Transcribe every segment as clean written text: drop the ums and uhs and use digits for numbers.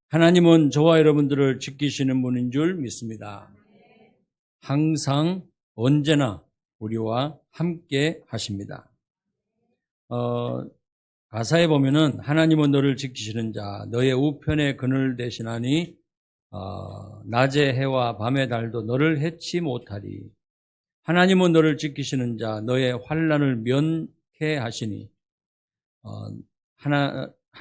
하나님은 저와 여러분들을 지키시는 분인 줄 믿습니다. 항상 언제나 우리와 함께 하십니다. 가사에 보면은 하나님은 너를 지키시는 자, 너의 우편에 그늘 되시나니 낮의 해와 밤의 달도 너를 해치 못하리. 하나님은 너를 지키시는 자, 너의 환난을 면케 하시니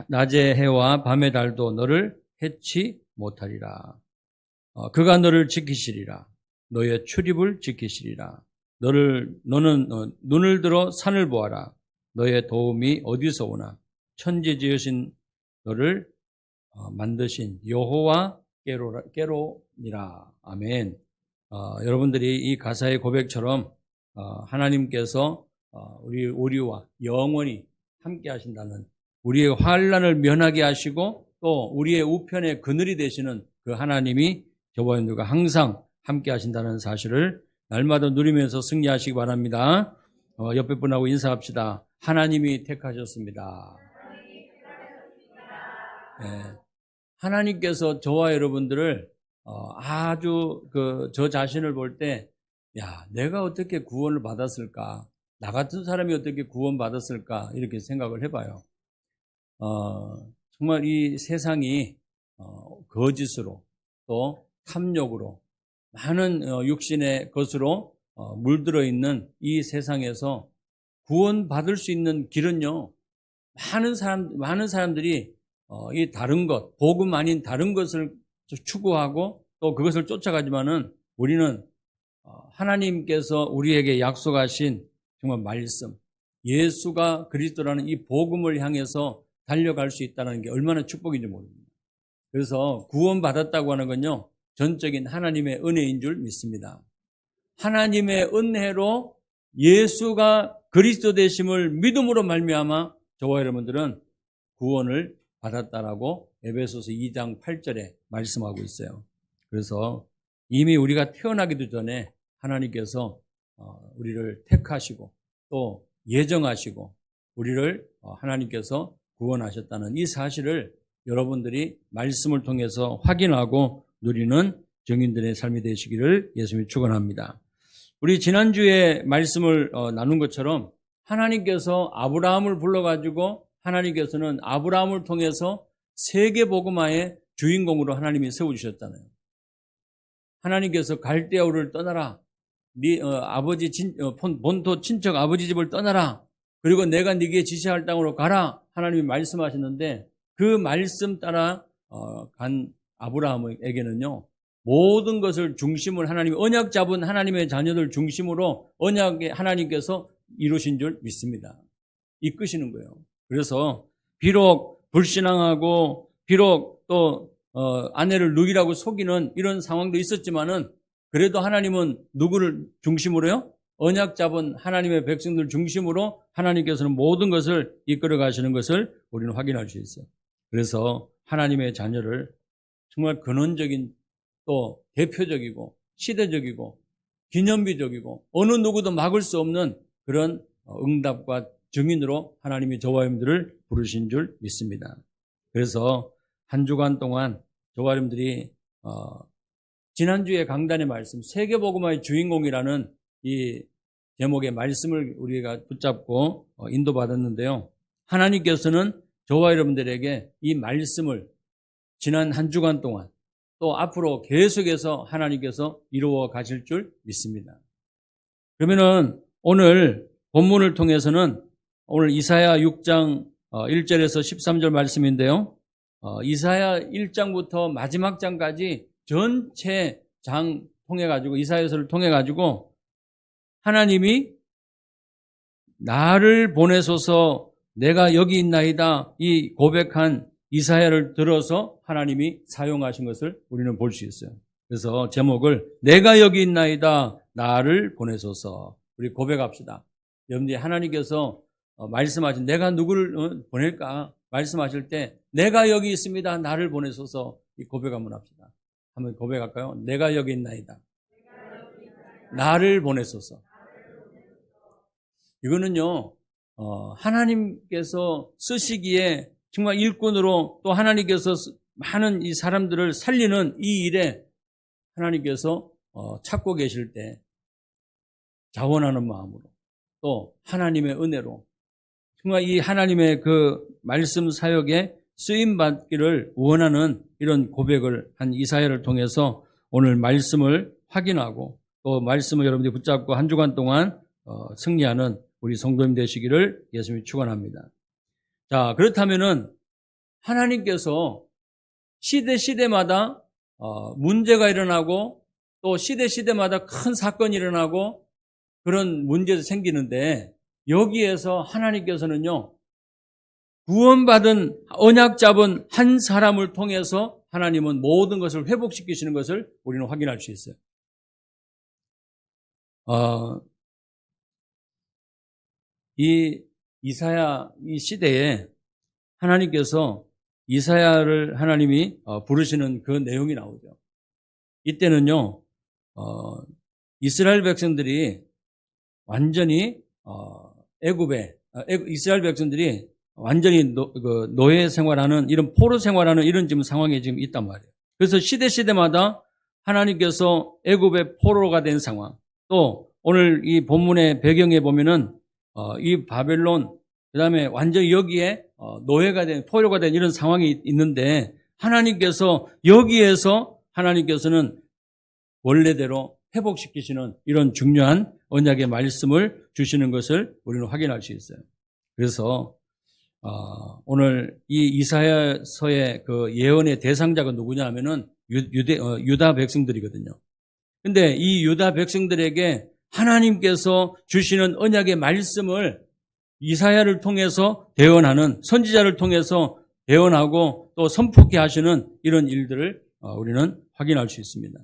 낮의 해와 밤의 달도 너를 해치 못하리라. 그가 너를 지키시리라. 너의 출입을 지키시리라. 너는 눈을 들어 산을 보아라. 너의 도움이 어디서 오나? 천지 지으신 너를 만드신 여호와 깨로니라. 아멘. 여러분들이 이 가사의 고백처럼 하나님께서 우리와 영원히 함께 하신다는, 우리의 환난을 면하게 하시고 또 우리의 우편에 그늘이 되시는 그 하나님이 저와 여러분들과 항상 함께 하신다는 사실을 날마다 누리면서 승리하시기 바랍니다. 옆에 분하고 인사합시다. 하나님이 택하셨습니다. 네. 하나님께서 저와 여러분들을 아주 저 자신을 볼 때, 야, 내가 어떻게 구원을 받았을까? 나 같은 사람이 어떻게 구원받았을까? 이렇게 생각을 해봐요. 정말 이 세상이 거짓으로 또 탐욕으로 많은 육신의 것으로 물들어 있는 이 세상에서 구원받을 수 있는 길은요, 많은 사람들이 이 다른 것, 복음 아닌 다른 것을 추구하고 또 그것을 쫓아가지만은 우리는 하나님께서 우리에게 약속하신 정말 말씀, 예수가 그리스도라는 이 복음을 향해서 달려갈 수 있다는 게 얼마나 축복인지 모릅니다. 그래서 구원받았다고 하는 건요, 전적인 하나님의 은혜인 줄 믿습니다. 하나님의 은혜로 예수가 그리스도 되심을 믿음으로 말미암아 저와 여러분들은 구원을 받았다라고 에베소서 2장 8절에 말씀하고 있어요. 그래서 이미 우리가 태어나기도 전에 하나님께서 우리를 택하시고 또 예정하시고 우리를 하나님께서 구원하셨다는 이 사실을 여러분들이 말씀을 통해서 확인하고 누리는 증인들의 삶이 되시기를 예수님이 축원합니다. 우리 지난주에 말씀을 나눈 것처럼 하나님께서 아브라함을 불러가지고 하나님께서는 아브라함을 통해서 세계복음화의 주인공으로 하나님이 세워주셨잖아요. 하나님께서 갈대아우를 떠나라. 네 아버지 본토 친척 아버지 집을 떠나라. 그리고 내가 네게 지시할 땅으로 가라. 하나님이 말씀하셨는데 그 말씀 따라 간 아브라함에게는요, 모든 것을 중심을 하나님이 언약 잡은 하나님의 자녀들 중심으로 언약의 하나님께서 이루신 줄 믿습니다. 이끄시는 거예요. 그래서 비록 불신앙하고 비록 또 아내를 누이라고 속이는 이런 상황도 있었지만은 그래도 하나님은 누구를 중심으로요? 언약 잡은 하나님의 백성들 중심으로 하나님께서는 모든 것을 이끌어 가시는 것을 우리는 확인할 수 있어요. 그래서 하나님의 자녀를 정말 근원적인 또 대표적이고 시대적이고 기념비적이고 어느 누구도 막을 수 없는 그런 응답과 증인으로 하나님이 저와 여러분들을 부르신 줄 믿습니다. 그래서 한 주간 동안 저와 여러분들이 지난주에 강단의 말씀 세계복음화의 주인공이라는 이 제목의 말씀을 우리가 붙잡고 인도받았는데요. 하나님께서는 저와 여러분들에게 이 말씀을 지난 한 주간 동안 또 앞으로 계속해서 하나님께서 이루어 가실 줄 믿습니다. 그러면은 오늘 본문을 통해서는 오늘 이사야 6장 1절에서 13절 말씀인데요. 이사야 1장부터 마지막 장까지 전체 장 통해가지고 이사야서를 통해가지고 하나님이 나를 보내소서 내가 여기 있나이다 이 고백한 이사야를 들어서 하나님이 사용하신 것을 우리는 볼 수 있어요. 그래서 제목을 내가 여기 있나이다 나를 보내소서 우리 고백합시다. 여러분들이 하나님께서 말씀하신 내가 누구를 보낼까 말씀하실 때 내가 여기 있습니다 나를 보내소서 이 고백 한번 합시다. 한번 고백할까요? 내가 여기 있나이다 나를 보내소서. 이거는요 하나님께서 쓰시기에 정말 일꾼으로 또 하나님께서 많은 이 사람들을 살리는 이 일에 하나님께서 찾고 계실 때 자원하는 마음으로 또 하나님의 은혜로 정말 이 하나님의 그 말씀 사역에 쓰임받기를 원하는 이런 고백을 한 이사야를 통해서 오늘 말씀을 확인하고 또 말씀을 여러분들이 붙잡고 한 주간 동안 승리하는 우리 성도님 되시기를 예수님이 축원합니다. 자, 그렇다면은 하나님께서 시대마다 문제가 일어나고 또 시대마다 큰 사건이 일어나고 그런 문제도 생기는데 여기에서 하나님께서는요, 구원받은 언약 잡은 한 사람을 통해서 하나님은 모든 것을 회복시키시는 것을 우리는 확인할 수 있어요. 이 이사야 이 시대에 하나님께서 이사야를 하나님이 부르시는 그 내용이 나오죠. 이때는요, 이스라엘 백성들이 완전히 이스라엘 백성들이 완전히 노예 생활하는 이런 포로 생활하는 이런 지금 상황에 지금 있단 말이에요. 그래서 시대마다 하나님께서 애굽의 포로가 된 상황, 또 오늘 이 본문의 배경에 보면은 이 바벨론 그다음에 완전히 여기에 노예가 된 포로가 된 이런 상황이 있는데 하나님께서 여기에서 하나님께서는 원래대로 회복시키시는 이런 중요한 언약의 말씀을 주시는 것을 우리는 확인할 수 있어요. 그래서 오늘 이 이사야서의 그 예언의 대상자가 누구냐 하면은 유다 백성들이거든요. 근데 이 유다 백성들에게 하나님께서 주시는 언약의 말씀을 이사야를 통해서 대언하는, 선지자를 통해서 대언하고 또 선포케 하시는 이런 일들을 우리는 확인할 수 있습니다.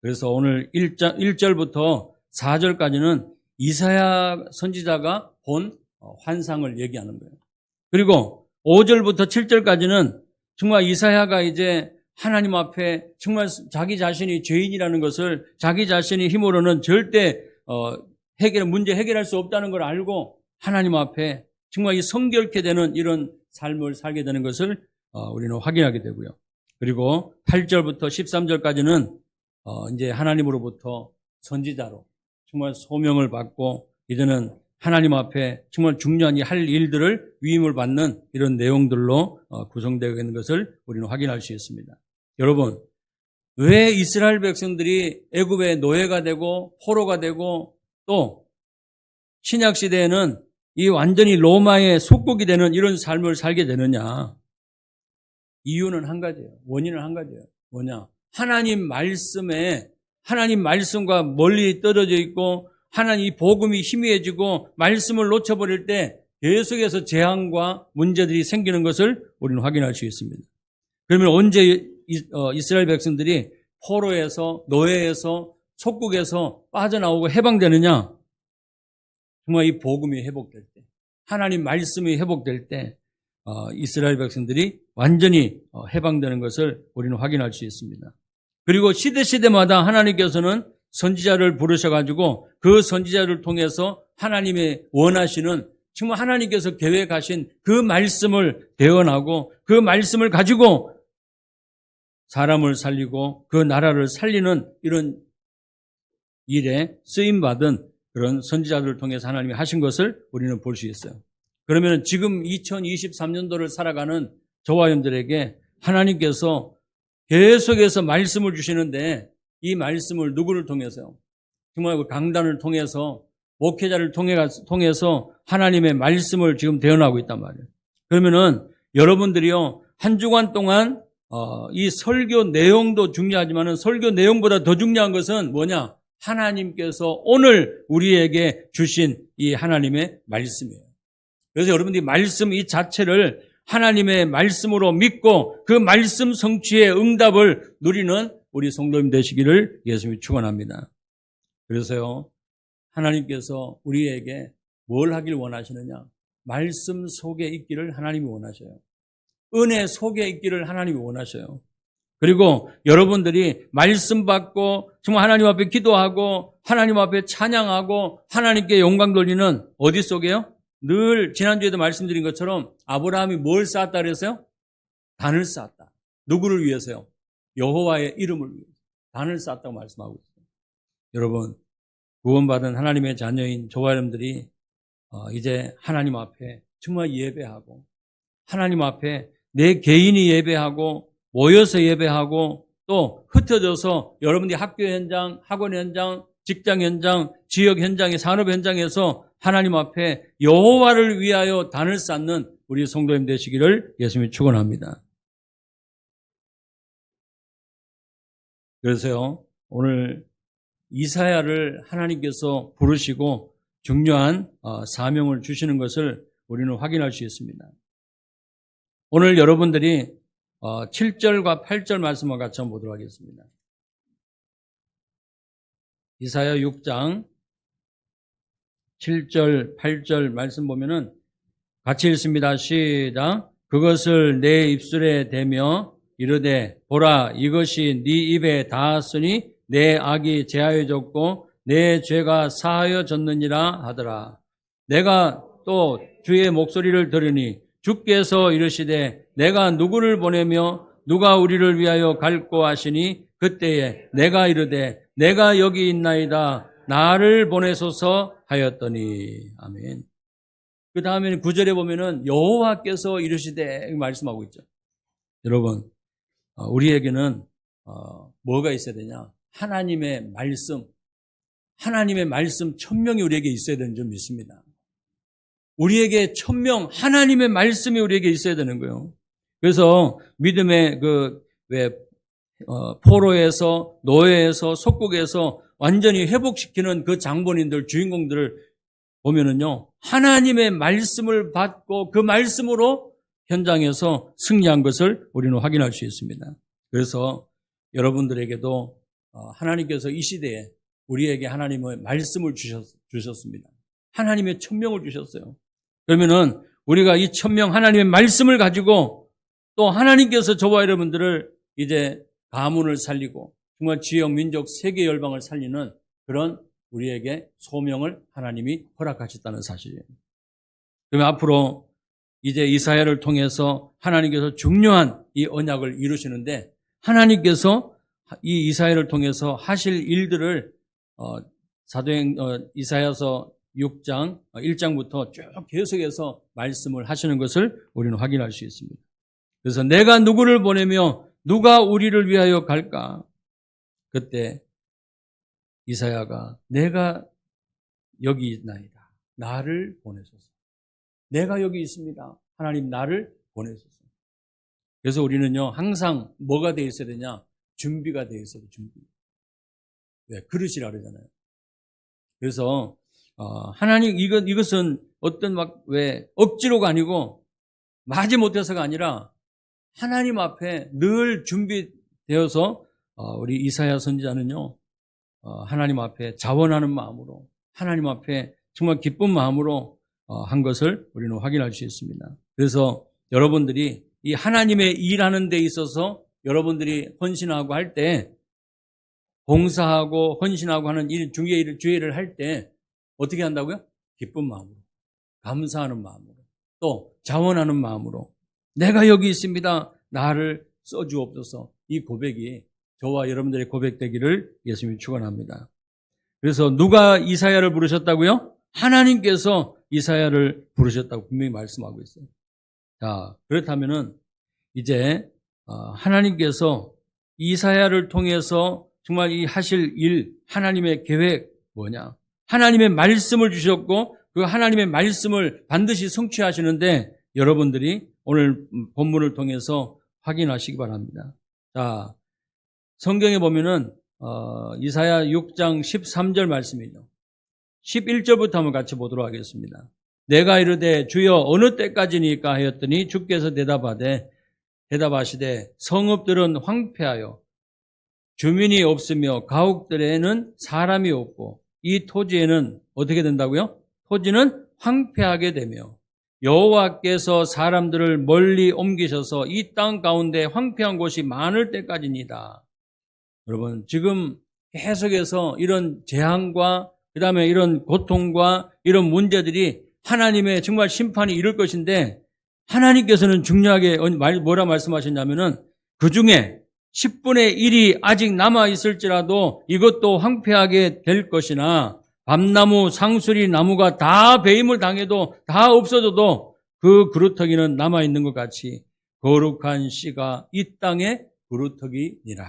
그래서 오늘 1절부터 4절까지는 이사야 선지자가 본 환상을 얘기하는 거예요. 그리고 5절부터 7절까지는 정말 이사야가 이제 하나님 앞에 정말 자기 자신이 죄인이라는 것을 자기 자신의 힘으로는 절대 문제 해결할 수 없다는 걸 알고 하나님 앞에 정말 이 성결케 되는 이런 삶을 살게 되는 것을 우리는 확인하게 되고요. 그리고 8절부터 13절까지는 이제 하나님으로부터 선지자로 정말 소명을 받고 이제는 하나님 앞에 정말 중요한 할 일들을 위임을 받는 이런 내용들로 구성되어 있는 것을 우리는 확인할 수 있습니다. 여러분, 왜 이스라엘 백성들이 애굽의 노예가 되고 포로가 되고 또 신약 시대에는 이 완전히 로마의 속국이 되는 이런 삶을 살게 되느냐? 이유는 한 가지예요. 원인은 한 가지예요. 뭐냐? 하나님 말씀과 멀리 떨어져 있고 하나님 복음이 희미해지고 말씀을 놓쳐버릴 때 계속해서 재앙과 문제들이 생기는 것을 우리는 확인할 수 있습니다. 그러면 언제 이스라엘 백성들이 포로에서 노예에서 속국에서 빠져나오고 해방되느냐? 정말 이 복음이 회복될 때, 하나님 말씀이 회복될 때 이스라엘 백성들이 완전히 해방되는 것을 우리는 확인할 수 있습니다. 그리고 시대마다 하나님께서는 선지자를 부르셔가지고 그 선지자를 통해서 하나님의 원하시는 정말 하나님께서 계획하신 그 말씀을 대언하고 그 말씀을 가지고 사람을 살리고 그 나라를 살리는 이런 일에 쓰임받은 그런 선지자들을 통해서 하나님이 하신 것을 우리는 볼 수 있어요. 그러면 지금 2023년도를 살아가는 저와 여러분들에게 하나님께서 계속해서 말씀을 주시는데 이 말씀을 누구를 통해서요? 정말 강단을 통해서 목회자를 통해서 하나님의 말씀을 지금 대언하고 있단 말이에요. 그러면은 여러분들이요 한 주간 동안 이 설교 내용도 중요하지만은 설교 내용보다 더 중요한 것은 뭐냐? 하나님께서 오늘 우리에게 주신 이 하나님의 말씀이에요. 그래서 여러분들이 말씀 이 자체를 하나님의 말씀으로 믿고 그 말씀 성취의 응답을 누리는 우리 성도님 되시기를 예수님이 축원합니다. 그래서요 하나님께서 우리에게 뭘 하길 원하시느냐? 말씀 속에 있기를 하나님이 원하셔요. 은혜 속에 있기를 하나님이 원하셔요. 그리고 여러분들이 말씀 받고 정말 하나님 앞에 기도하고 하나님 앞에 찬양하고 하나님께 영광 돌리는 어디 속에요? 늘 지난주에도 말씀드린 것처럼 아브라함이 뭘 쌓았다 그랬어요? 단을 쌓았다. 누구를 위해서요? 여호와의 이름을 위해서. 단을 쌓았다고 말씀하고 있어요. 여러분, 구원받은 하나님의 자녀인 저와 여러분들이 이제 하나님 앞에 정말 예배하고, 하나님 앞에 내 개인이 예배하고, 모여서 예배하고, 또 흩어져서 여러분들이 학교 현장, 학원 현장, 직장 현장, 지역 현장의 산업 현장에서 하나님 앞에 여호와를 위하여 단을 쌓는 우리 성도님 되시기를 예수님이 축원합니다. 그래서요, 오늘 이사야를 하나님께서 부르시고 중요한 사명을 주시는 것을 우리는 확인할 수 있습니다. 오늘 여러분들이 7절과 8절 말씀을 같이 한번 보도록 하겠습니다. 이사야 6장 7절, 8절 말씀 보면은 같이 읽습니다. 시작. 그것을 내 입술에 대며 이르되 보라 이것이 네 입에 닿았으니 내 악이 제하여졌고 내 죄가 사하여졌느니라 하더라. 내가 또 주의 목소리를 들으니 주께서 이르시되 내가 누구를 보내며 누가 우리를 위하여 갈고 하시니 그때에 내가 이르되 내가 여기 있나이다 나를 보내소서 하였더니. 아멘. 그 다음에 9절에 보면은 여호와께서 이르시되 말씀하고 있죠. 여러분, 우리에게는 뭐가 있어야 되냐? 하나님의 말씀 천명이 우리에게 있어야 되는 줄 믿습니다. 우리에게 천명, 하나님의 말씀이 우리에게 있어야 되는 거예요. 그래서 믿음의 포로에서, 노예에서, 속국에서 완전히 회복시키는 그 장본인들, 주인공들을 보면은요, 하나님의 말씀을 받고 그 말씀으로 현장에서 승리한 것을 우리는 확인할 수 있습니다. 그래서 여러분들에게도 하나님께서 이 시대에 우리에게 하나님의 말씀을 주셨습니다. 하나님의 천명을 주셨어요. 그러면은 우리가 이 천명 하나님의 말씀을 가지고 또 하나님께서 저와 여러분들을 이제 가문을 살리고 정말 지역, 민족, 세계 열방을 살리는 그런 우리에게 소명을 하나님이 허락하셨다는 사실이에요. 그러면 앞으로 이제 이사야를 통해서 하나님께서 중요한 이 언약을 이루시는데 하나님께서 이 이사야를 통해서 하실 일들을 이사야서 6장 1장부터 쭉 계속해서 말씀을 하시는 것을 우리는 확인할 수 있습니다. 그래서 내가 누구를 보내며 누가 우리를 위하여 갈까? 그때 이사야가 내가 여기 있나이다. 나를 보내소서. 내가 여기 있습니다. 하나님 나를 보내소서. 그래서 우리는요 항상 뭐가 되어 있어야 되냐? 준비가 되어 있어야 돼. 준비. 왜? 그릇이라 그러잖아요. 그래서 하나님 이것은 어떤 억지로가 아니고 마지못해서가 아니라 하나님 앞에 늘 준비되어서 우리 이사야 선지자는요 하나님 앞에 자원하는 마음으로 하나님 앞에 정말 기쁜 마음으로 한 것을 우리는 확인할 수 있습니다. 그래서 여러분들이 이 하나님의 일하는 데 있어서 여러분들이 헌신하고 할 때 봉사하고 헌신하고 하는 일 주의를 할 때 어떻게 한다고요? 기쁜 마음으로, 감사하는 마음으로, 또 자원하는 마음으로 내가 여기 있습니다. 나를 써주옵소서. 이 고백이 저와 여러분들의 고백되기를 예수님이 축원합니다. 그래서 누가 이사야를 부르셨다고요? 하나님께서 이사야를 부르셨다고 분명히 말씀하고 있어요. 자, 그렇다면은 이제 하나님께서 이사야를 통해서 정말 이 하실 일, 하나님의 계획 뭐냐? 하나님의 말씀을 주셨고 그 하나님의 말씀을 반드시 성취하시는데 여러분들이 오늘 본문을 통해서 확인하시기 바랍니다. 자, 성경에 보면은 이사야 6장 13절 말씀이죠. 11절부터 한번 같이 보도록 하겠습니다. 내가 이르되 주여 어느 때까지니까 하였더니 주께서 대답하시되 성읍들은 황폐하여 주민이 없으며 가옥들에는 사람이 없고 이 토지에는 어떻게 된다고요? 토지는 황폐하게 되며 여호와께서 사람들을 멀리 옮기셔서 이 땅 가운데 황폐한 곳이 많을 때까지입니다. 여러분 지금 계속해서 이런 재앙과 그 다음에 이런 고통과 이런 문제들이 하나님의 정말 심판이 이룰 것인데 하나님께서는 중요하게 뭐라 말씀하셨냐면은 그 중에 10분의 1이 아직 남아있을지라도 이것도 황폐하게 될 것이나 밤나무, 상수리 나무가 다 배임을 당해도 다 없어져도 그 그루터기는 남아있는 것 같이 거룩한 씨가 이 땅에 그루터기니라.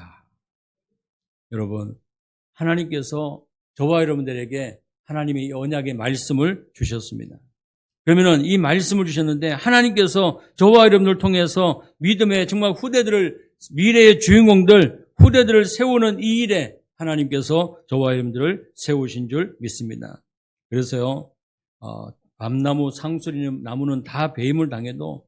여러분, 하나님께서 저와 여러분들에게 하나님의 이 언약의 말씀을 주셨습니다. 그러면은 이 말씀을 주셨는데 하나님께서 저와 여러분을 통해서 믿음의 정말 미래의 주인공들, 후대들을 세우는 이 일에 하나님께서 저와 여러분들을 세우신 줄 믿습니다. 그래서요, 밤나무, 상수리 나무는 다 배임을 당해도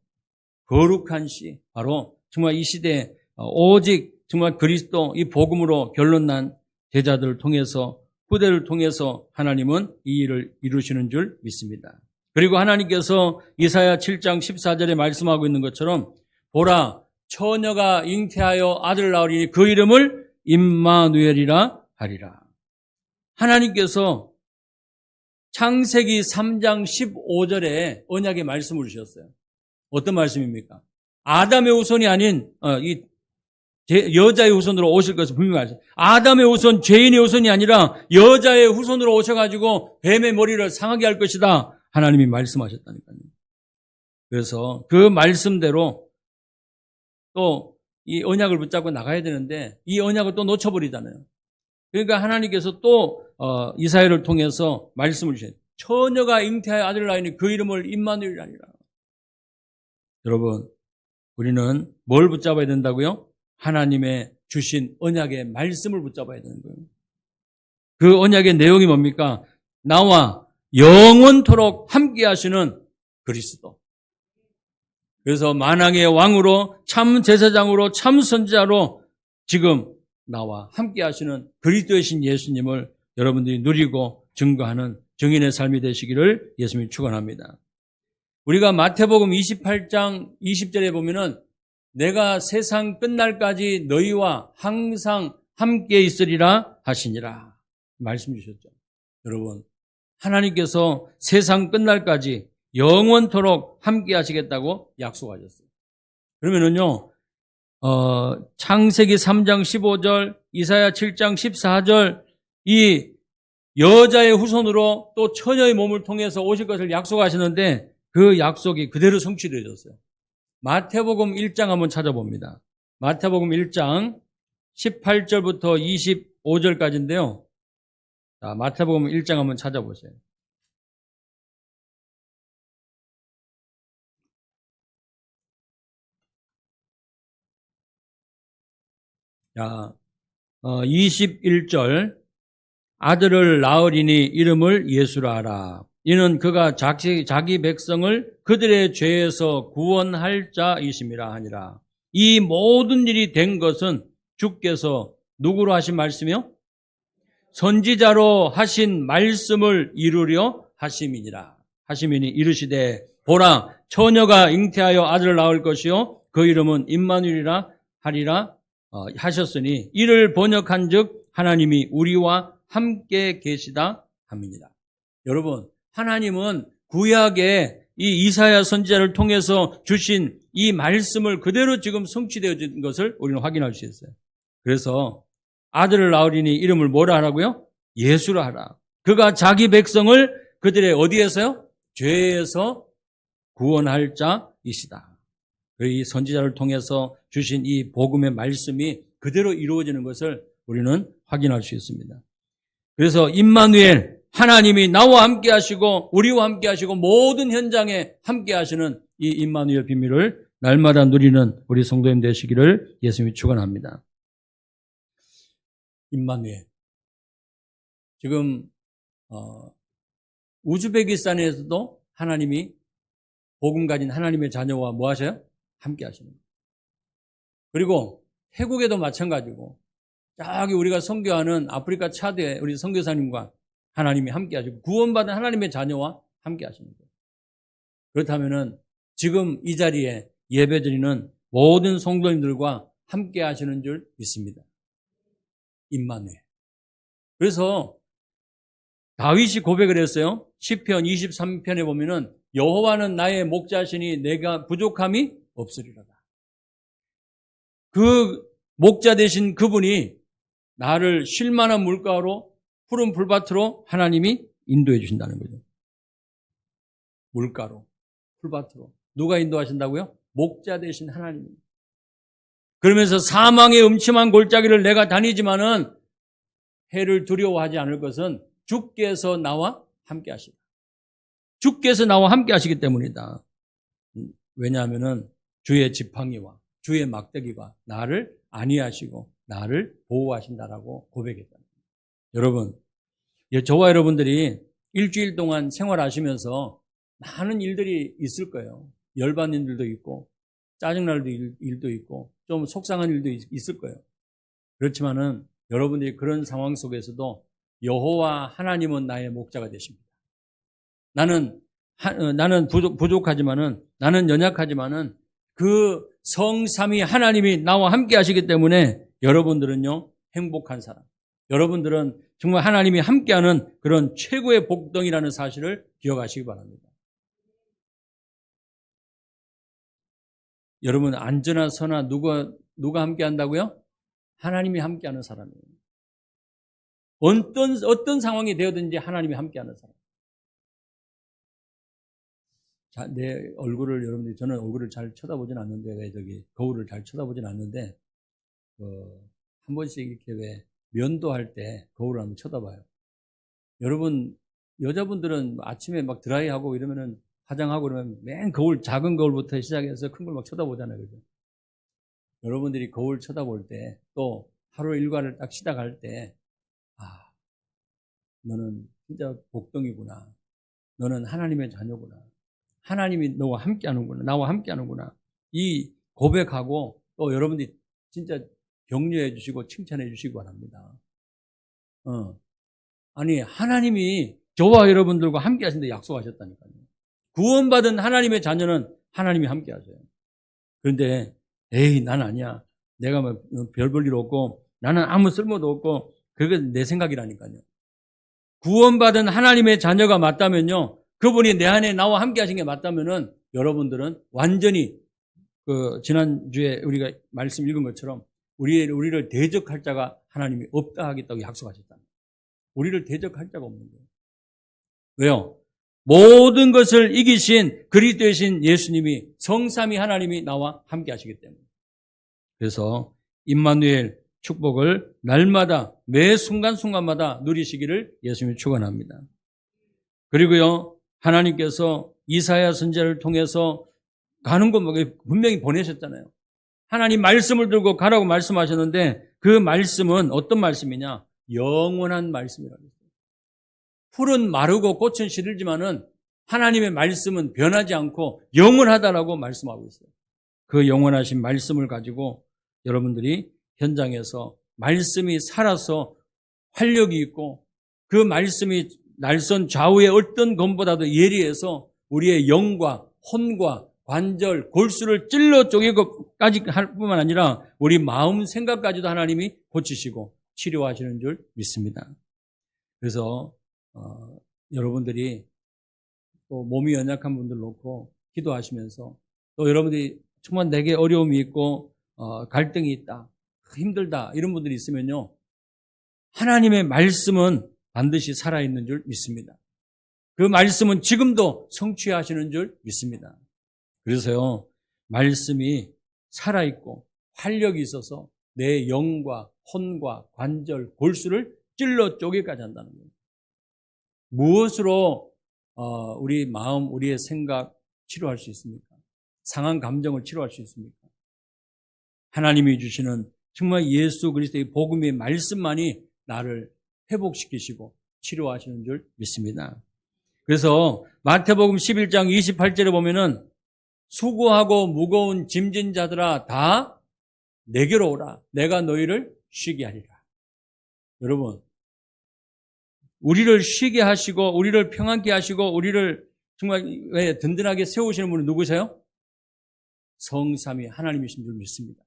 거룩한 씨, 바로 정말 이 시대에 오직 정말 그리스도 이 복음으로 결론난 제자들을 통해서 후대를 통해서 하나님은 이 일을 이루시는 줄 믿습니다. 그리고 하나님께서 이사야 7장 14절에 말씀하고 있는 것처럼 보라 처녀가 잉태하여 아들을 낳으리니 그 이름을 임마누엘이라 하리라. 하나님께서 창세기 3장 15절에 언약의 말씀을 주셨어요. 어떤 말씀입니까? 아담의 후손이 아닌 여자의 후손으로 오실 것을 분명히 말씀하셨어요. 아담의 후손, 죄인의 후손이 아니라 여자의 후손으로 오셔가지고 뱀의 머리를 상하게 할 것이다. 하나님이 말씀하셨다니까요. 그래서 그 말씀대로 또 이 언약을 붙잡고 나가야 되는데 이 언약을 또 놓쳐버리잖아요. 그러니까 하나님께서 또 이사야를 통해서 말씀을 주셨어요. 처녀가 잉태하여 아들을 낳으니 그 이름을 임마누엘이라. 여러분, 우리는 뭘 붙잡아야 된다고요? 하나님의 주신 언약의 말씀을 붙잡아야 되는 거예요. 그 언약의 내용이 뭡니까? 나와 영원토록 함께 하시는 그리스도. 그래서 만왕의 왕으로 참 제사장으로 참 선지자로 지금 나와 함께 하시는 그리스도의 신 예수님을 여러분들이 누리고 증거하는 증인의 삶이 되시기를 예수님이 축원합니다. 우리가 마태복음 28장 20절에 보면은 내가 세상 끝날까지 너희와 항상 함께 있으리라 하시니라 말씀 주셨죠. 여러분, 하나님께서 세상 끝날까지 영원토록 함께 하시겠다고 약속하셨어요. 그러면은요, 창세기 3장 15절, 이사야 7장 14절, 이 여자의 후손으로 또 처녀의 몸을 통해서 오실 것을 약속하셨는데 그 약속이 그대로 성취되어졌어요. 마태복음 1장 한번 찾아봅니다. 마태복음 1장 18절부터 25절까지인데요. 자, 마태복음 1장 한번 찾아보세요. 자, 21절 아들을 낳으리니 이름을 예수라 하라. 이는 그가 자기 백성을 그들의 죄에서 구원할 자이심이라 하니라. 이 모든 일이 된 것은 주께서 누구로 하신 말씀이요? 선지자로 하신 말씀을 이루려 하심이니라. 하심이니 이르시되 보라 처녀가 잉태하여 아들을 낳을 것이요 그 이름은 임마누엘이라 하리라 하셨으니 이를 번역한즉 하나님이 우리와 함께 계시다 함이니라. 여러분, 하나님은 구약의 이 이사야 선지자를 통해서 주신 이 말씀을 그대로 지금 성취되어진 것을 우리는 확인할 수 있어요. 그래서 아들을 낳으리니 이름을 뭐라 하라고요? 예수라 하라. 그가 자기 백성을 그들의 어디에서요? 죄에서 구원할 자이시다. 이 선지자를 통해서 주신 이 복음의 말씀이 그대로 이루어지는 것을 우리는 확인할 수 있습니다. 그래서 임마누엘, 하나님이 나와 함께 하시고 우리와 함께 하시고 모든 현장에 함께 하시는 이 임마누엘 비밀을 날마다 누리는 우리 성도님 되시기를 예수님이 축원합니다. 임마누엘. 지금 우즈베키스탄에서도 하나님이 복음 가진 하나님의 자녀와 뭐 하셔요? 함께 하시는 거예요. 그리고 태국에도 마찬가지고 저기 우리가 선교하는 아프리카 차드에 우리 선교사님과 하나님이 함께 하시고 구원받은 하나님의 자녀와 함께 하시는 거예요. 그렇다면은 지금 이 자리에 예배드리는 모든 성도님들과 함께 하시는 줄 믿습니다. 임마누엘. 그래서 다윗이 고백을 했어요. 시편 23편에 보면은 여호와는 나의 목자시니 내가 부족함이 없으리로다. 그 목자 되신 그분이 나를 쉴 만한 물가로 푸른 풀밭으로 하나님이 인도해 주신다는 거죠. 물가로, 풀밭으로. 누가 인도하신다고요? 목자 되신 하나님이. 그러면서 사망의 음침한 골짜기를 내가 다니지만은 해를 두려워하지 않을 것은 주께서 나와 함께 하시다. 주께서 나와 함께 하시기 때문이다. 왜냐하면은 주의 지팡이와 주의 막대기가 나를 안위하시고 나를 보호하신다라고 고백했다. 여러분, 저와 여러분들이 일주일 동안 생활하시면서 많은 일들이 있을 거예요. 열받는 일도 있고 짜증날 일도 있고 좀 속상한 일도 있을 거예요. 그렇지만은 여러분들이 그런 상황 속에서도 여호와 하나님은 나의 목자가 되십니다. 나는 부족하지만은, 나는 연약하지만은 그 성삼위 하나님이 나와 함께 하시기 때문에 여러분들은요, 행복한 사람. 여러분들은 정말 하나님이 함께하는 그런 최고의 복덩이라는 사실을 기억하시기 바랍니다. 여러분, 안전하 서나 누가 함께 한다고요? 하나님이 함께하는 사람이에요. 어떤 상황이 되어든지 하나님이 함께하는 사람. 자, 내 얼굴을 여러분들이, 저는 얼굴을 잘 쳐다보진 않는데, 거울을 잘 쳐다보진 않는데, 한 번씩 이렇게 면도할 때 거울을 한번 쳐다봐요. 여러분, 여자분들은 아침에 막 드라이하고 이러면은 화장하고 그러면 맨 작은 거울부터 시작해서 큰 걸 막 쳐다보잖아요. 그죠? 여러분들이 거울 쳐다볼 때, 또 하루 일과를 딱 시작할 때, 너는 진짜 복덩이구나. 너는 하나님의 자녀구나. 하나님이 너와 함께 하는구나. 나와 함께 하는구나. 이 고백하고 또 여러분들이 진짜 격려해 주시고 칭찬해 주시기 바랍니다. 아니, 하나님이 저와 여러분들과 함께 하신다 약속하셨다니까요. 구원받은 하나님의 자녀는 하나님이 함께 하세요. 그런데, 난 아니야. 내가 별 볼 일 없고, 나는 아무 쓸모도 없고, 그게 내 생각이라니까요. 구원받은 하나님의 자녀가 맞다면요, 그분이 내 안에 나와 함께 하신 게 맞다면은, 여러분들은 완전히, 지난주에 우리가 말씀 읽은 것처럼, 우리를 대적할 자가 하나님이 없다 하겠다고 약속하셨다. 우리를 대적할 자가 없는 거예요. 왜요? 모든 것을 이기신 그리스도이신 예수님이, 성삼위 하나님이 나와 함께 하시기 때문에. 그래서 임마누엘 축복을 날마다 매 순간순간마다 누리시기를 예수님이 축원합니다. 그리고요, 하나님께서 이사야 선지자를 통해서 가는 곳 분명히 보내셨잖아요. 하나님 말씀을 들고 가라고 말씀하셨는데 그 말씀은 어떤 말씀이냐? 영원한 말씀이라고 했어요. 풀은 마르고 꽃은 시들지만은 하나님의 말씀은 변하지 않고 영원하다라고 말씀하고 있어요. 그 영원하신 말씀을 가지고 여러분들이 현장에서 말씀이 살아서 활력이 있고 그 말씀이 날선 좌우의 어떤 것보다도 예리해서 우리의 영과 혼과 관절, 골수를 찔러 쪼개고까지 할 뿐만 아니라 우리 마음 생각까지도 하나님이 고치시고 치료하시는 줄 믿습니다. 그래서 여러분들이 또 몸이 연약한 분들 놓고 기도하시면서 또 여러분들이 정말 내게 어려움이 있고 갈등이 있다, 힘들다 이런 분들이 있으면요, 하나님의 말씀은 반드시 살아있는 줄 믿습니다. 그 말씀은 지금도 성취하시는 줄 믿습니다. 그래서요, 말씀이 살아있고 활력이 있어서 내 영과 혼과 관절, 골수를 찔러 쪼개까지 한다는 거예요. 무엇으로 우리 마음, 우리의 생각 치료할 수 있습니까? 상한 감정을 치료할 수 있습니까? 하나님이 주시는 정말 예수 그리스도의 복음의 말씀만이 나를 회복시키시고 치료하시는 줄 믿습니다. 그래서 마태복음 11장 28절에 보면은 수고하고 무거운 짐진 자들아 다 내게로 오라. 내가 너희를 쉬게 하리라. 여러분, 우리를 쉬게 하시고 우리를 평안케 하시고 우리를 정말 든든하게 세우시는 분은 누구세요? 성삼위 하나님이신 줄 믿습니다.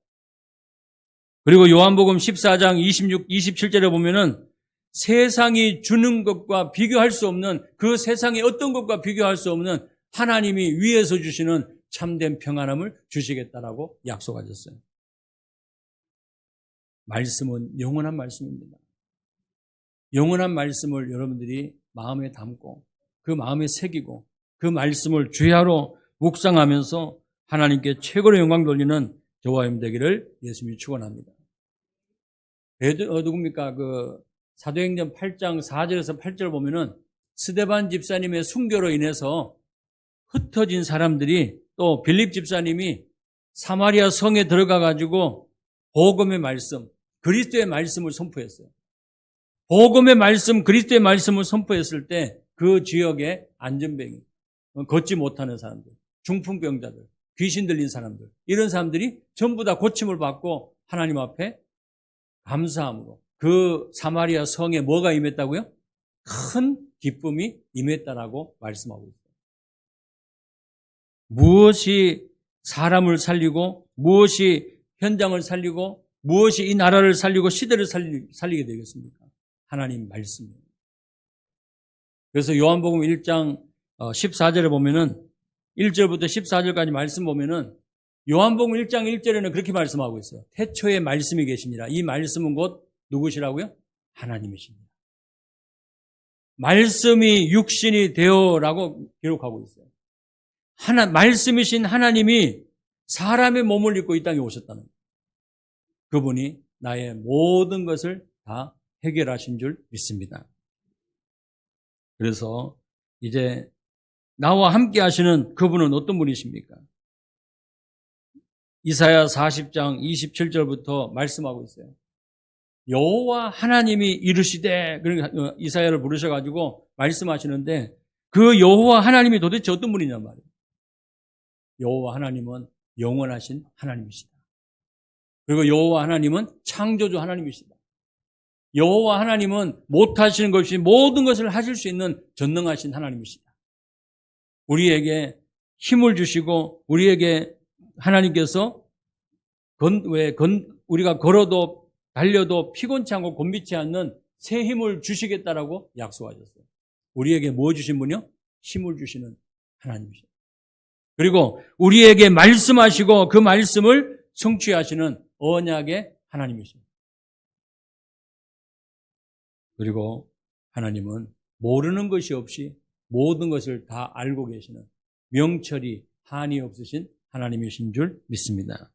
그리고 요한복음 14장 26, 27절에 보면은 세상이 주는 것과 비교할 수 없는, 그 세상의 어떤 것과 비교할 수 없는 하나님이 위에서 주시는 참된 평안함을 주시겠다라고 약속하셨어요. 말씀은 영원한 말씀입니다. 영원한 말씀을 여러분들이 마음에 담고 그 마음에 새기고 그 말씀을 주야로 묵상하면서 하나님께 최고로 영광 돌리는 저와 여러분 되기를 예수님이 축원합니다. 누굽니까? 사도행전 8장 4절에서 8절 보면은 스데반 집사님의 순교로 인해서 흩어진 사람들이 또 빌립 집사님이 사마리아 성에 들어가 가지고 복음의 말씀, 그리스도의 말씀을 선포했어요. 복음의 말씀, 그리스도의 말씀을 선포했을 때 그 지역의 안전뱅이, 걷지 못하는 사람들, 중풍병자들, 귀신 들린 사람들, 이런 사람들이 전부 다 고침을 받고 하나님 앞에 감사함으로 그 사마리아 성에 뭐가 임했다고요? 큰 기쁨이 임했다라고 말씀하고 있어요. 무엇이 사람을 살리고 무엇이 현장을 살리고 무엇이 이 나라를 살리고 시대를 살리게 되겠습니까? 하나님 말씀이에요. 그래서 요한복음 1장 14절에 보면은 1절부터 14절까지 말씀 보면은 요한복음 1장 1절에는 그렇게 말씀하고 있어요. 태초에 말씀이 계시니라. 이 말씀은 곧 누구시라고요? 하나님이십니다. 말씀이 육신이 되어라고 기록하고 있어요. 말씀이신 하나님이 사람의 몸을 입고 이 땅에 오셨다는 거예요. 그분이 나의 모든 것을 다 해결하신 줄 믿습니다. 그래서 이제 나와 함께 하시는 그분은 어떤 분이십니까? 이사야 40장 27절부터 말씀하고 있어요. 여호와 하나님이 이르시되, 그러니까 이사야를 부르셔가지고 말씀하시는데 그 여호와 하나님이 도대체 어떤 분이냔 말이에요. 여호와 하나님은 영원하신 하나님이시다. 그리고 여호와 하나님은 창조주 하나님이시다. 여호와 하나님은 못하시는 것이 모든 것을 하실 수 있는 전능하신 하나님이시다. 우리에게 힘을 주시고 우리에게 하나님께서 우리가 걸어도 달려도 피곤치 않고 곤비치 않는 새 힘을 주시겠다라고 약속하셨어요. 우리에게 뭐 주신 분이요? 힘을 주시는 하나님이시죠. 그리고 우리에게 말씀하시고 그 말씀을 성취하시는 언약의 하나님이시죠. 그리고 하나님은 모르는 것이 없이 모든 것을 다 알고 계시는 명철이 한이 없으신 하나님이신 줄 믿습니다.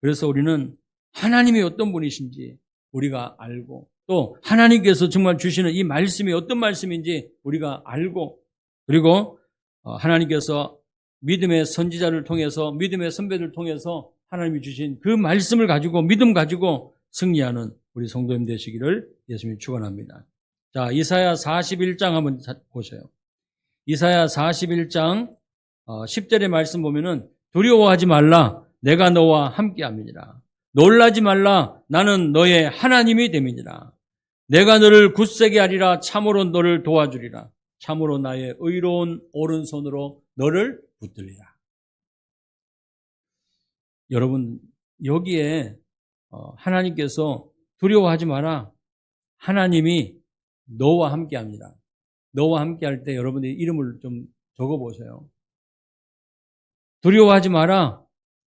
그래서 우리는 하나님이 어떤 분이신지 우리가 알고 또 하나님께서 정말 주시는 이 말씀이 어떤 말씀인지 우리가 알고 그리고 하나님께서 믿음의 선지자를 통해서 믿음의 선배들을 통해서 하나님이 주신 그 말씀을 가지고 믿음 가지고 승리하는 우리 성도님 되시기를 예수님이 축원합니다. 자, 이사야 41장 한번 보세요. 이사야 41장 10절의 말씀 보면은 두려워하지 말라 내가 너와 함께함이니라. 놀라지 말라 나는 너의 하나님이 됨이니라. 내가 너를 굳세게 하리라. 참으로 너를 도와주리라. 참으로 나의 의로운 오른손으로 너를 붙들리라. 여러분 여기에 하나님께서 두려워하지 마라. 하나님이 너와 함께합니다. 너와 함께할 때 여러분들이 이름을 좀 적어보세요. 두려워하지 마라.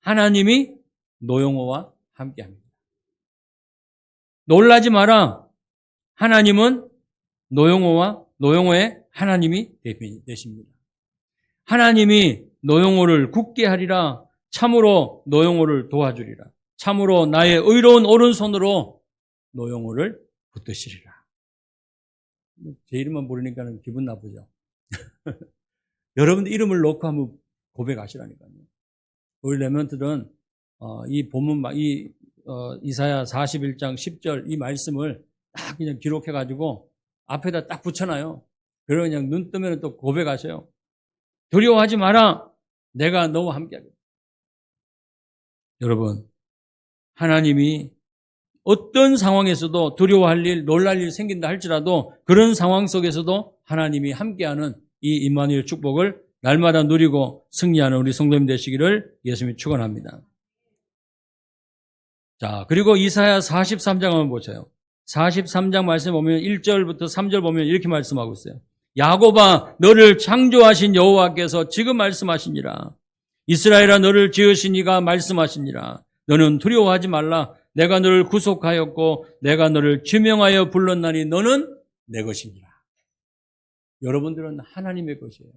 하나님이 노영호와 함께합니다. 놀라지 마라. 하나님은 노영호의 하나님이 되십니다. 하나님이 노영호를 굳게 하리라. 참으로 노영호를 도와주리라. 참으로 나의 의로운 오른손으로 노영호를 붙드시리라. 제 이름만 부르니까 기분 나쁘죠. 여러분들 이름을 놓고 한번 고백하시라니까요. 우리 레몬트들은 이 본문 이사야 41장 10절 이 말씀을 딱 그냥 기록해가지고 앞에다 딱 붙여놔요. 그러고 그냥 눈 뜨면 또 고백하셔요. 두려워하지 마라. 내가 너와 함께하겠다. 여러분, 하나님이 어떤 상황에서도 두려워할 일, 놀랄 일 생긴다 할지라도 그런 상황 속에서도 하나님이 함께하는 이 임마누엘 축복을 날마다 누리고 승리하는 우리 성도님 되시기를 예수님이 축원합니다. 자, 그리고 이사야 43장 한번 보세요. 43장 말씀 보면 1절부터 3절 보면 이렇게 말씀하고 있어요. 야곱아 너를 창조하신 여호와께서 지금 말씀하시니라. 이스라엘아 너를 지으신 이가 말씀하시니라. 너는 두려워하지 말라. 내가 너를 구속하였고 내가 너를 지명하여 불렀나니 너는 내 것이니라. 여러분들은 하나님의 것이에요.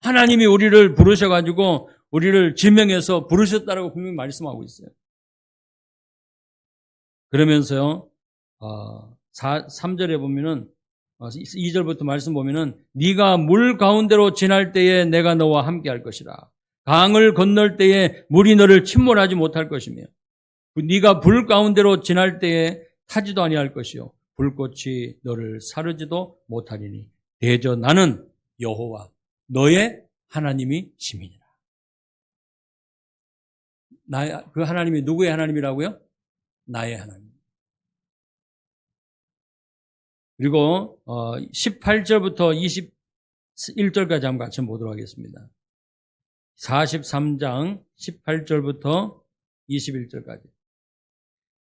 하나님이 우리를 부르셔가지고 우리를 지명해서 부르셨다라고 분명히 말씀하고 있어요. 그러면서요, 3절에 보면은 2절부터 말씀 보면은 네가 물 가운데로 지날 때에 내가 너와 함께 할 것이라. 강을 건널 때에 물이 너를 침몰하지 못할 것이며 네가 불 가운데로 지날 때에 타지도 아니할 것이요 불꽃이 너를 사르지도 못하리니 대저 나는 여호와 너의 하나님이 심이니라. 그 하나님이 누구의 하나님이라고요? 나의 하나님. 그리고 18절부터 21절까지 한번 같이 보도록 하겠습니다. 43장 18절부터 21절까지.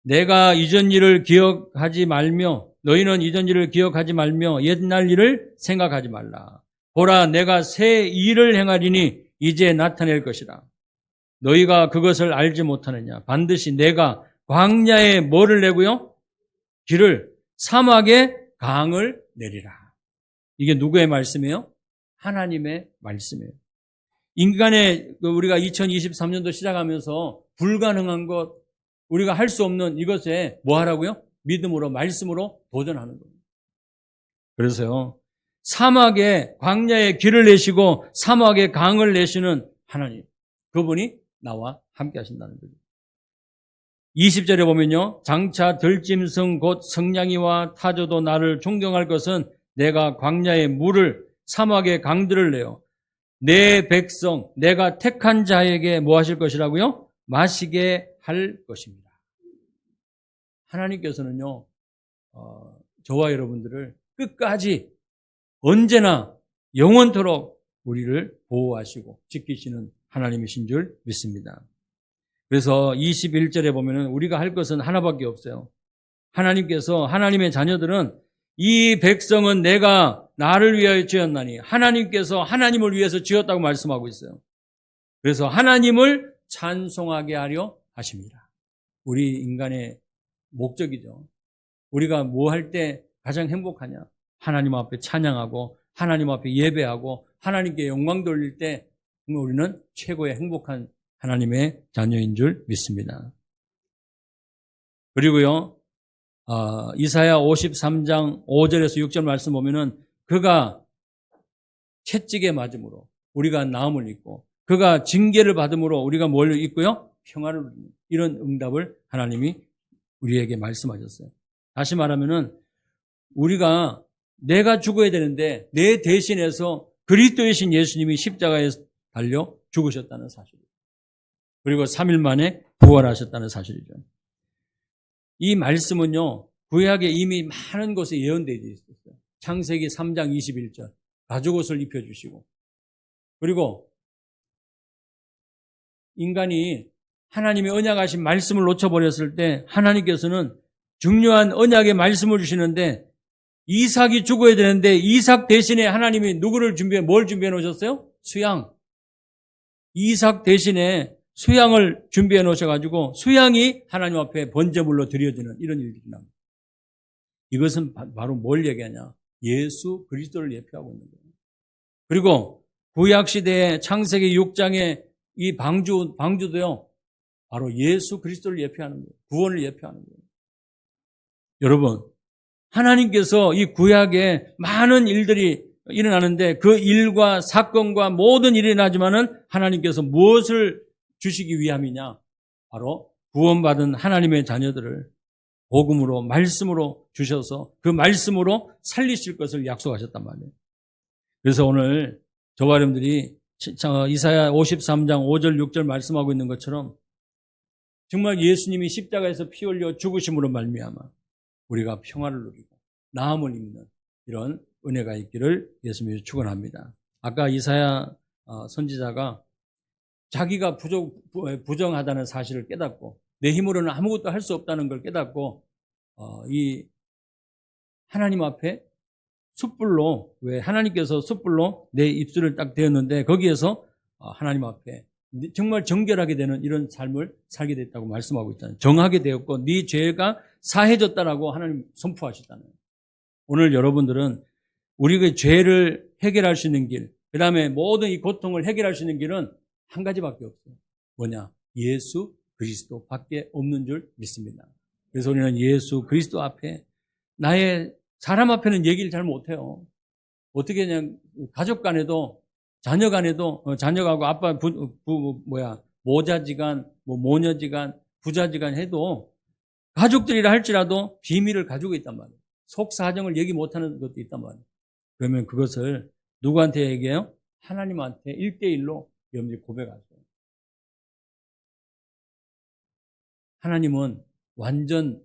내가 이전 일을 기억하지 말며 너희는 이전 일을 기억하지 말며 옛날 일을 생각하지 말라. 보라 내가 새 일을 행하리니 이제 나타낼 것이라. 너희가 그것을 알지 못하느냐. 반드시 내가 광야에 뭐를 내고요? 길을 사막에 강을 내리라. 이게 누구의 말씀이에요? 하나님의 말씀이에요. 인간의 우리가 2023년도 시작하면서 불가능한 것, 우리가 할 수 없는 이것에 뭐 하라고요? 믿음으로, 말씀으로 도전하는 거예요. 그래서요, 사막에 광야에 길을 내시고 사막에 강을 내시는 하나님, 그분이 나와 함께 하신다는 거죠. 20절에 보면요, 장차 들짐승 곧 성냥이와 타조도 나를 존경할 것은 내가 광야의 물을 사막의 강들을 내어 내 백성 내가 택한 자에게 뭐 하실 것이라고요? 마시게 할 것입니다. 하나님께서는요, 저와 여러분들을 끝까지 언제나 영원토록 우리를 보호하시고 지키시는 하나님이신 줄 믿습니다. 그래서 21절에 보면은 우리가 할 것은 하나밖에 없어요. 하나님께서 하나님의 자녀들은 이 백성은 내가 나를 위하여 지었나니 하나님께서 하나님을 위해서 지었다고 말씀하고 있어요. 그래서 하나님을 찬송하게 하려 하십니다. 우리 인간의 목적이죠. 우리가 뭐 할 때 가장 행복하냐? 하나님 앞에 찬양하고 하나님 앞에 예배하고 하나님께 영광 돌릴 때 우리는 최고의 행복한 하나님의 자녀인 줄 믿습니다. 그리고요, 이사야 53장 5절에서 6절 말씀 보면은 그가 채찍에 맞음으로 우리가 나음을 입고 그가 징계를 받음으로 우리가 뭘 입고요? 평화를 누립니다. 이런 응답을 하나님이 우리에게 말씀하셨어요. 다시 말하면은 우리가 내가 죽어야 되는데 내 대신해서 그리스도이신 예수님이 십자가에 달려 죽으셨다는 사실이에요. 그리고 3일 만에 부활하셨다는 사실이죠. 이 말씀은요, 구약에 이미 많은 곳에 예언되어 있었어요. 창세기 3장 21절, 가죽옷을 입혀주시고, 그리고 인간이 하나님의 언약하신 말씀을 놓쳐버렸을 때 하나님께서는 중요한 언약의 말씀을 주시는데 이삭이 죽어야 되는데 이삭 대신에 하나님이 누구를 뭘 준비해 놓으셨어요? 수양. 이삭 대신에 수양을 준비해 놓으셔가지고 수양이 하나님 앞에 번제물로 드려지는 이런 일들이 납니다. 이것은 바로 뭘 얘기하냐? 예수 그리스도를 예표하고 있는 거예요. 그리고 구약시대의 창세기 6장의 이 방주도요, 바로 예수 그리스도를 예표하는 거예요. 구원을 예표하는 거예요. 여러분, 하나님께서 이 구약에 많은 일들이 일어나는데 그 일과 사건과 모든 일이 나지만은 하나님께서 무엇을 주시기 위함이냐? 바로 구원받은 하나님의 자녀들을 복음으로, 말씀으로 주셔서 그 말씀으로 살리실 것을 약속하셨단 말이에요. 그래서 오늘 저와 여러분들이 이사야 53장 5절 6절 말씀하고 있는 것처럼 정말 예수님이 십자가에서 피 흘려 죽으심으로 말미암아 우리가 평화를 누리고 나음을 입는 이런 은혜가 있기를 예수님이 축원합니다. 아까 이사야 선지자가 자기가 부정하다는 사실을 깨닫고 내 힘으로는 아무것도 할 수 없다는 걸 깨닫고 이 하나님 앞에 숯불로, 왜 하나님께서 숯불로 내 입술을 딱 대었는데 거기에서 하나님 앞에 정말 정결하게 되는 이런 삶을 살게 됐다고 말씀하고 있잖아요. 정하게 되었고 네 죄가 사해졌다라고 하나님 선포하셨잖아요. 오늘 여러분들은 우리의 죄를 해결할 수 있는 길, 그 다음에 모든 이 고통을 해결할 수 있는 길은 한 가지밖에 없어요. 뭐냐? 예수 그리스도밖에 없는 줄 믿습니다. 그래서 우리는 예수 그리스도 앞에, 나의 사람 앞에는 얘기를 잘 못해요. 어떻게 그냥 가족 간에도, 자녀 간에도, 자녀하고 아빠 모자지간, 모녀지간, 부자지간 해도 가족들이라 할지라도 비밀을 가지고 있단 말이에요. 속 사정을 얘기 못하는 것도 있단 말이에요. 그러면 그것을 누구한테 얘기해요? 하나님한테 1대1로 여러분들이 고백하세요. 하나님은 완전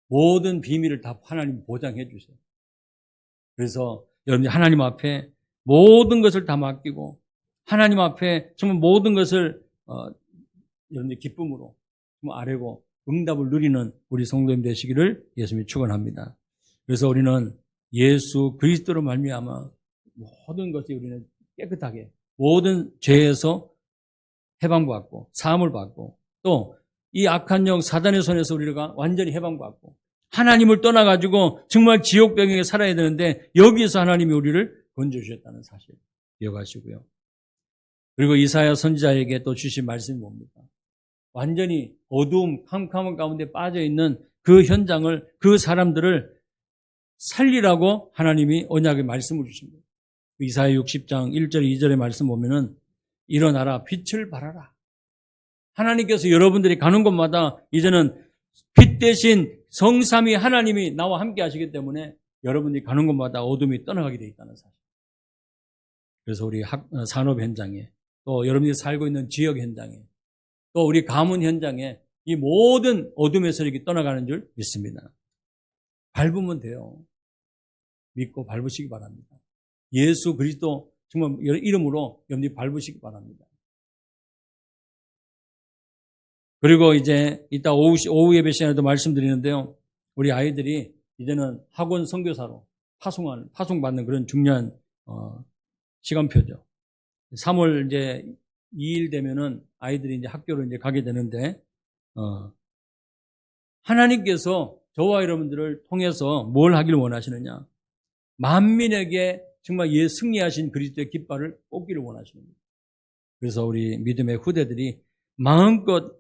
모든 비밀을 다 하나님 보장해 주세요. 그래서 여러분이 하나님 앞에 모든 것을 다 맡기고 하나님 앞에 정말 모든 것을 여러분들 기쁨으로 아뢰고 응답을 누리는 우리 성도님 되시기를 예수님이 축원합니다. 그래서 우리는 예수 그리스도로 말미암아 모든 것이 우리는 깨끗하게 모든 죄에서 해방받고 사함을 받고 또 이 악한 영 사단의 손에서 우리가 완전히 해방받고 하나님을 떠나가지고 정말 지옥병에 살아야 되는데 여기에서 하나님이 우리를 건져주셨다는 사실 기억하시고요. 그리고 이사야 선지자에게 또 주신 말씀이 뭡니까? 완전히 어두움 캄캄한 가운데 빠져있는 그 현장을, 그 사람들을 살리라고 하나님이 언약의 말씀을 주십니다. 이사야 60장 1절 2절의 말씀 보면은 일어나라 빛을 발하라. 하나님께서 여러분들이 가는 곳마다 이제는 빛 대신 성삼위 하나님이 나와 함께 하시기 때문에 여러분들이 가는 곳마다 어둠이 떠나가게 되어 있다는 사실. 그래서 우리 산업 현장에 또 여러분들이 살고 있는 지역 현장에 또 우리 가문 현장에 이 모든 어둠에서 이렇게 떠나가는 줄 믿습니다. 밟으면 돼요. 믿고 밟으시기 바랍니다. 예수 그리스도 정말 이름으로 여러분들이 밟으시기 바랍니다. 그리고 이제 이따 오후 예배 시간에도 말씀드리는데요. 우리 아이들이 이제는 학원 선교사로 파송받는 그런 중요한 시간표죠. 3월 이제 2일 되면은 아이들이 이제 학교로 이제 가게 되는데 하나님께서 저와 여러분들을 통해서 뭘 하기를 원하시느냐? 만민에게 정말 승리하신 그리스도의 깃발을 꽂기를 원하시는 거예요. 그래서 우리 믿음의 후대들이 마음껏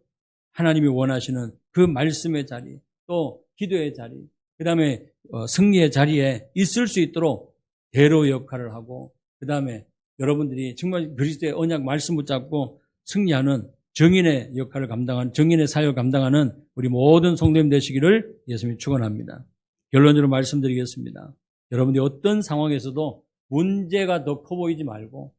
하나님이 원하시는 그 말씀의 자리, 또 기도의 자리, 그 다음에 승리의 자리에 있을 수 있도록 대로 역할을 하고, 그 다음에 여러분들이 정말 그리스도의 언약 말씀 붙잡고 승리하는 정인의 역할을 감당하는, 정인의 사역을 감당하는 우리 모든 성도님 되시기를 예수님이 축원합니다. 결론적으로 말씀드리겠습니다. 여러분들이 어떤 상황에서도 문제가 더 커 보이지 말고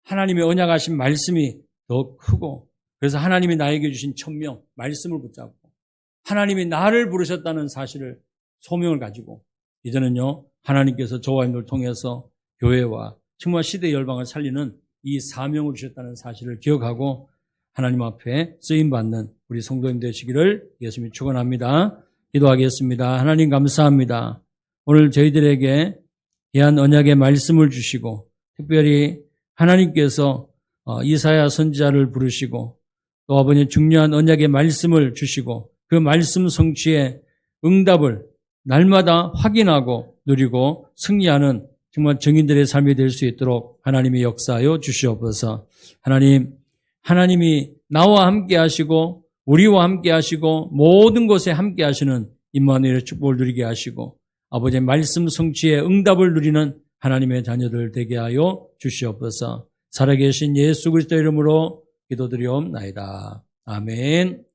하나님의 언약하신 말씀이 더 크고, 그래서 하나님이 나에게 주신 천명, 말씀을 붙잡고 하나님이 나를 부르셨다는 사실을 소명을 가지고 이제는요 하나님께서 저와 여러분을 통해서 교회와 정말 시대 열방을 살리는 이 사명을 주셨다는 사실을 기억하고 하나님 앞에 쓰임받는 우리 성도님 되시기를 예수님이 축원합니다. 기도하겠습니다. 하나님 감사합니다. 오늘 저희들에게 귀한 언약의 말씀을 주시고 특별히 하나님께서 이사야 선지자를 부르시고 또 아버지 중요한 언약의 말씀을 주시고 그 말씀 성취의 응답을 날마다 확인하고 누리고 승리하는 정말 증인들의 삶이 될 수 있도록 하나님이 역사하여 주시옵소서. 하나님이 나와 함께 하시고 우리와 함께 하시고 모든 곳에 함께 하시는 임마누엘의 축복을 누리게 하시고 아버지의 말씀 성취의 응답을 누리는 하나님의 자녀들 되게 하여 주시옵소서. 살아계신 예수 그리스도 이름으로 기도드리옵나이다. 아멘.